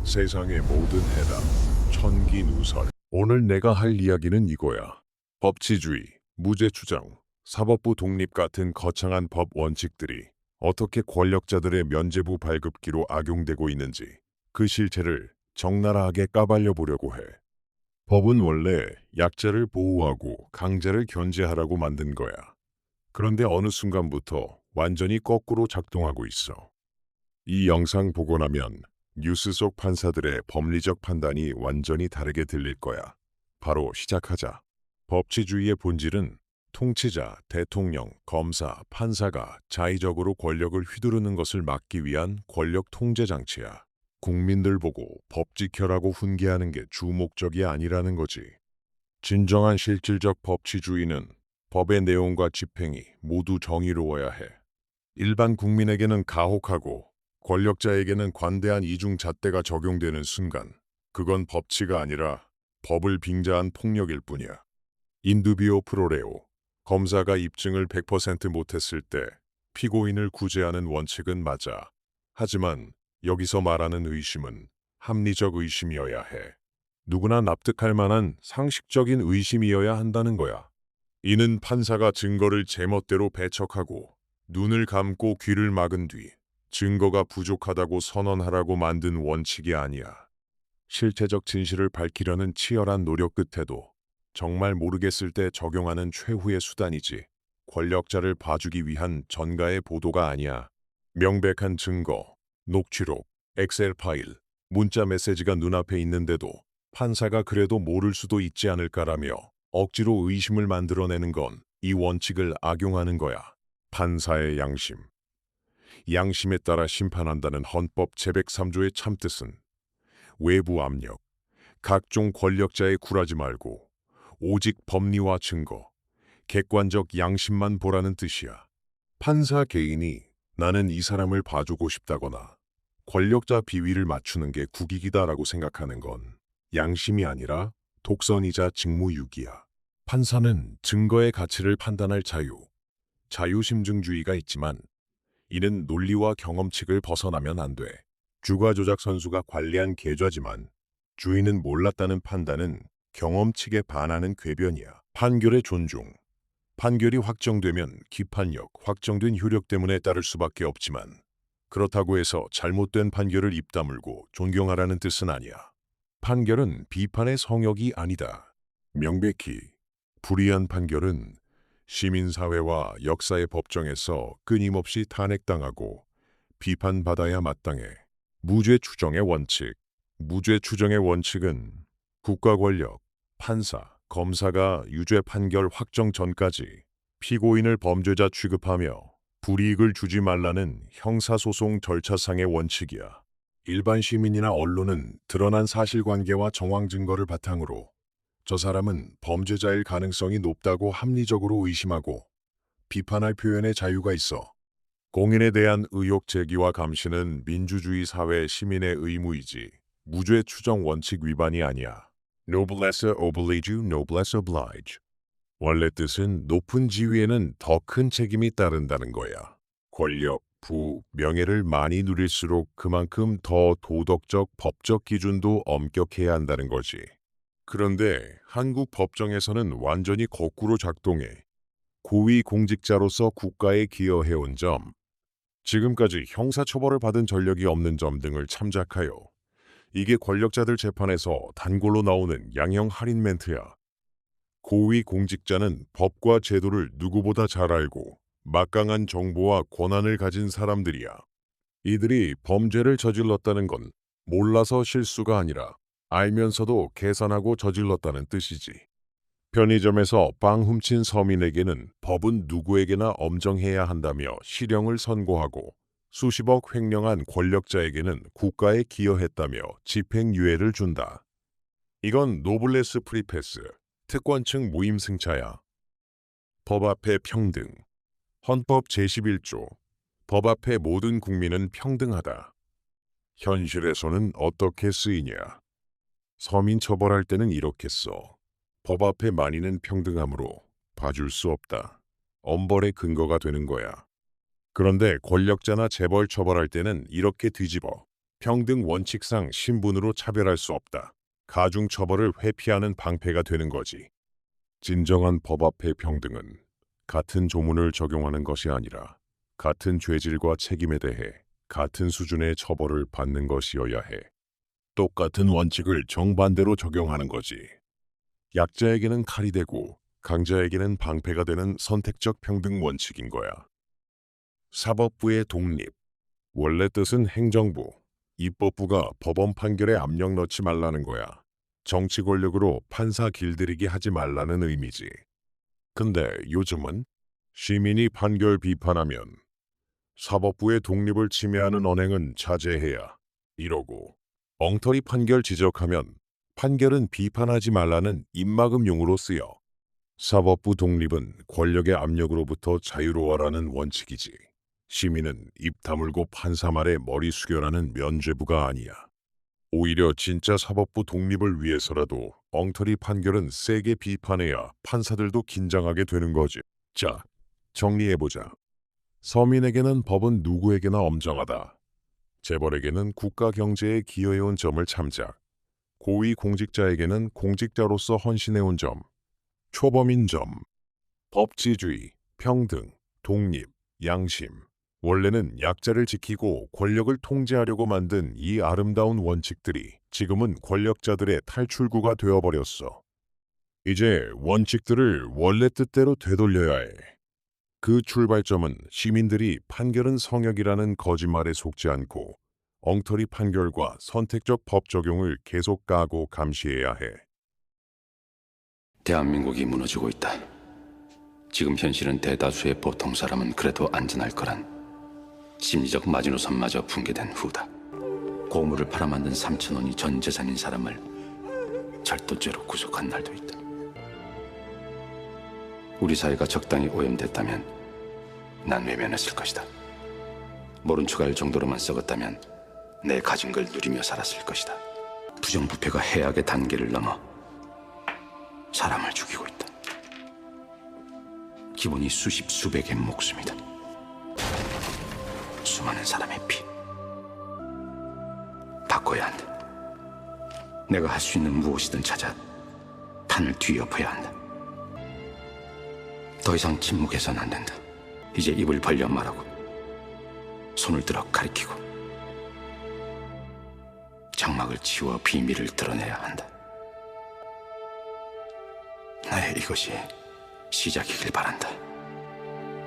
세상의 모든 해답, 천기누설. 오늘 내가 할 이야기는 이거야. 법치주의, 무죄추정, 사법부 독립 같은 거창한 법 원칙들이 어떻게 권력자들의 면죄부 발급기로 악용되고 있는지 그 실체를 적나라하게 까발려 보려고 해. 법은 원래 약자를 보호하고 강자를 견제하라고 만든 거야. 그런데 어느 순간부터 완전히 거꾸로 작동하고 있어. 이 영상 보고 나면 뉴스 속 판사들의 법리적 판단이 완전히 다르게 들릴 거야. 바로 시작하자. 법치주의의 본질은 통치자, 대통령, 검사, 판사가 자의적으로 권력을 휘두르는 것을 막기 위한 권력 통제 장치야. 국민들 보고 법 지켜라고 훈계하는 게 주 목적이 아니라는 거지. 진정한 실질적 법치주의는 법의 내용과 집행이 모두 정의로워야 해. 일반 국민에게는 가혹하고 권력자에게는 관대한 이중잣대가 적용되는 순간 그건 법치가 아니라 법을 빙자한 폭력일 뿐이야. 인두비오 프로레오, 검사가 입증을 100% 못했을 때 피고인을 구제하는 원칙은 맞아. 하지만 여기서 말하는 의심은 합리적 의심이어야 해. 누구나 납득할 만한 상식적인 의심이어야 한다는 거야. 이는 판사가 증거를 제멋대로 배척하고 눈을 감고 귀를 막은 뒤 증거가 부족하다고 선언하라고 만든 원칙이 아니야. 실체적 진실을 밝히려는 치열한 노력 끝에도 정말 모르겠을 때 적용하는 최후의 수단이지 권력자를 봐주기 위한 전가의 보도가 아니야. 명백한 증거, 녹취록, 엑셀 파일, 문자 메시지가 눈앞에 있는데도 판사가 그래도 모를 수도 있지 않을까라며 억지로 의심을 만들어내는 건 이 원칙을 악용하는 거야. 판사의 양심. 양심에 따라 심판한다는 헌법 제103조의 참뜻은 외부 압력, 각종 권력자에 굴하지 말고 오직 법리와 증거, 객관적 양심만 보라는 뜻이야. 판사 개인이 나는 이 사람을 봐주고 싶다거나 권력자 비위를 맞추는 게 국익이다라고 생각하는 건 양심이 아니라 독선이자 직무유기야. 판사는 증거의 가치를 판단할 자유심증주의가 있지만 이는 논리와 경험칙을 벗어나면 안 돼. 주가 조작 선수가 관리한 계좌지만 주인은 몰랐다는 판단은 경험칙에 반하는 궤변이야. 판결의 존중. 판결이 확정되면 기판력, 확정된 효력 때문에 따를 수밖에 없지만 그렇다고 해서 잘못된 판결을 입 다물고 존경하라는 뜻은 아니야. 판결은 비판의 성역이 아니다. 명백히 불이한 판결은 시민사회와 역사의 법정에서 끊임없이 탄핵당하고 비판받아야 마땅해. 무죄 추정의 원칙. 무죄 추정의 원칙은 국가 권력, 판사, 검사가 유죄 판결 확정 전까지 피고인을 범죄자 취급하며 불이익을 주지 말라는 형사소송 절차상의 원칙이야. 일반 시민이나 언론은 드러난 사실관계와 정황 증거를 바탕으로 저 사람은 범죄자일 가능성이 높다고 합리적으로 의심하고 비판할 표현의 자유가 있어. 공인에 대한 의혹 제기와 감시는 민주주의 사회 시민의 의무이지 무죄 추정 원칙 위반이 아니야. Noblesse oblige, noblesse oblige. 원래 뜻은 높은 지위에는 더 큰 책임이 따른다는 거야. 권력, 부, 명예를 많이 누릴수록 그만큼 더 도덕적, 법적 기준도 엄격해야 한다는 거지. 그런데 한국 법정에서는 완전히 거꾸로 작동해. 고위 공직자로서 국가에 기여해온 점, 지금까지 형사처벌을 받은 전력이 없는 점 등을 참작하여 이게 권력자들 재판에서 단골로 나오는 양형 할인 멘트야. 고위 공직자는 법과 제도를 누구보다 잘 알고 막강한 정보와 권한을 가진 사람들이야. 이들이 범죄를 저질렀다는 건 몰라서 실수가 아니라 알면서도 계산하고 저질렀다는 뜻이지. 편의점에서 빵 훔친 서민에게는 법은 누구에게나 엄정해야 한다며 실형을 선고하고 수십억 횡령한 권력자에게는 국가에 기여했다며 집행유예를 준다. 이건 노블레스 프리패스, 특권층 무임승차야. 법 앞에 평등. 헌법 제11조. 법 앞에 모든 국민은 평등하다. 현실에서는 어떻게 쓰이냐? 서민 처벌할 때는 이렇게 써. 법 앞에 만인은 평등하므로 봐줄 수 없다. 엄벌의 근거가 되는 거야. 그런데 권력자나 재벌 처벌할 때는 이렇게 뒤집어. 평등 원칙상 신분으로 차별할 수 없다. 가중 처벌을 회피하는 방패가 되는 거지. 진정한 법 앞의 평등은 같은 조문을 적용하는 것이 아니라 같은 죄질과 책임에 대해 같은 수준의 처벌을 받는 것이어야 해. 똑같은 원칙을 정반대로 적용하는 거지. 약자에게는 칼이 되고 강자에게는 방패가 되는 선택적 평등 원칙인 거야. 사법부의 독립. 원래 뜻은 행정부, 입법부가 법원 판결에 압력 넣지 말라는 거야. 정치 권력으로 판사 길들이기 하지 말라는 의미지. 근데 요즘은 시민이 판결 비판하면 사법부의 독립을 침해하는 언행은 자제해야 이러고, 엉터리 판결 지적하면 판결은 비판하지 말라는 입막음용으로 쓰여. 사법부 독립은 권력의 압력으로부터 자유로워라는 원칙이지. 시민은 입 다물고 판사 말에 머리 숙여라는 면죄부가 아니야. 오히려 진짜 사법부 독립을 위해서라도 엉터리 판결은 세게 비판해야 판사들도 긴장하게 되는 거지. 자, 정리해보자. 서민에게는 법은 누구에게나 엄정하다. 재벌에게는 국가 경제에 기여해온 점을 참작. 고위 공직자에게는 공직자로서 헌신해온 점. 초범인 점. 법치주의, 평등, 독립, 양심. 원래는 약자를 지키고 권력을 통제하려고 만든 이 아름다운 원칙들이 지금은 권력자들의 탈출구가 되어버렸어. 이제 원칙들을 원래 뜻대로 되돌려야 해. 그 출발점은 시민들이 판결은 성역이라는 거짓말에 속지 않고 엉터리 판결과 선택적 법 적용을 계속 까고 감시해야 해. 대한민국이 무너지고 있다. 지금 현실은 대다수의 보통 사람은 그래도 안전할 거란 심리적 마지노선마저 붕괴된 후다. 고물을 팔아만든 3,000원이 전 재산인 사람을 절도죄로 구속한 날도 있다. 우리 사회가 적당히 오염됐다면 난 외면했을 것이다. 모른 척할 정도로만 썩었다면 내 가진 걸 누리며 살았을 것이다. 부정부패가 해악의 단계를 넘어 사람을 죽이고 있다. 기본이 수십 수백의 목숨이다. 수많은 사람의 피. 바꿔야 한다. 내가 할 수 있는 무엇이든 찾아 판을 뒤엎어야 한다. 더 이상 침묵해서는 안 된다. 이제 입을 벌려 말하고 손을 들어 가리키고 장막을 치워 비밀을 드러내야 한다. 나의 이것이 시작이길 바란다.